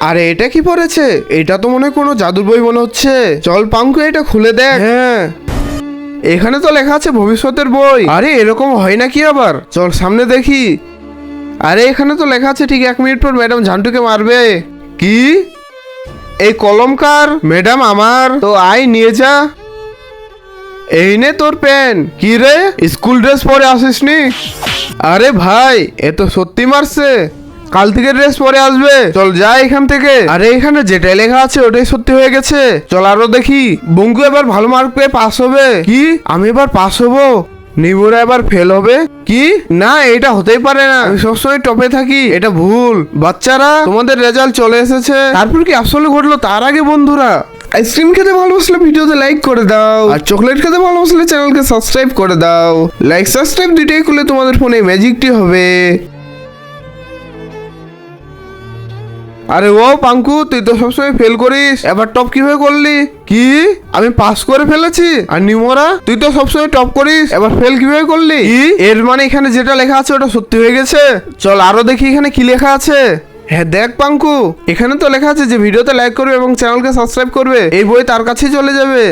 আরে এটা কি পড়েছে? এটা তো মনে হয় কোনো জাদুর বই মনে হচ্ছে। চল পাঙ্কু এটা খুলে দেখ। হ্যাঁ, এখানে তো লেখা আছে ভবিষ্যতের বই। আরে এরকম হয় নাকি আবার? চল সামনে দেখি। আরে এখানে তো লেখা আছে ঠিক 1 মিনিট পর ম্যাডাম ঝান্টুকে মারবে। কি? এই কলম কার? ম্যাডাম আমার। তো আয় নিয়ে যা। এই নে তোর পেন। কি রে, স্কুল ড্রেস পরে আসিসনি? আরে ভাই এ তো সত্যি মারছে। কাল থেকে ড্রেস পরে আসবে। চল যাই এখান থেকে। আরে এখানে যেটা লেখা আছে ওটাই সত্যি হয়ে গেছে। চল আরো দেখি। বঙ্কু এবার ভালো মার্ক পেয়ে পাস হবে। কি? আমি এবার পাস হবো? নিমুরা এবার ফেল হবে? কি না, এটা হতেই পারে না। আমি সবসময় টপে থাকি, এটা ভুল। বাচ্চারা তোমাদের রেজাল্ট চলে এসেছে। তারপর কি আসলে ঘটলো তার আগে বন্ধুরা, আইসক্রিম খেতে ভালোবাসলে ভিডিওতে লাইক করে দাও, আর চকলেট খেতে ভালোবাসলে চ্যানেলকে সাবস্ক্রাইব করে দাও। লাইক সাবস্ক্রাইব দুইটাই করলে তোমাদের ফোনে ম্যাজিকটি হবে। আরে ও পাঙ্কু, তুই তো সবসময় ফেল করিস, এবার টপ কিভাবে করলি? কি আমি পাস করে ফেলেছি? আর নিমোরা তুই তো সবসময় টপ করিস, এবার ফেল কিভাবে করলি? কি এর মানে এখানে যেটা লেখা আছে ওটা সত্যি হয়ে গেছে? চল আরো দেখি এখানে কি লেখা আছে। হ্যাঁ দেখ পাঙ্কু, এখানে তো লেখা আছে যে ভিডিওতে লাইক করবে এবং চ্যানেলকে সাবস্ক্রাইব করবে, এই বই তার কাছেই চলে যাবে।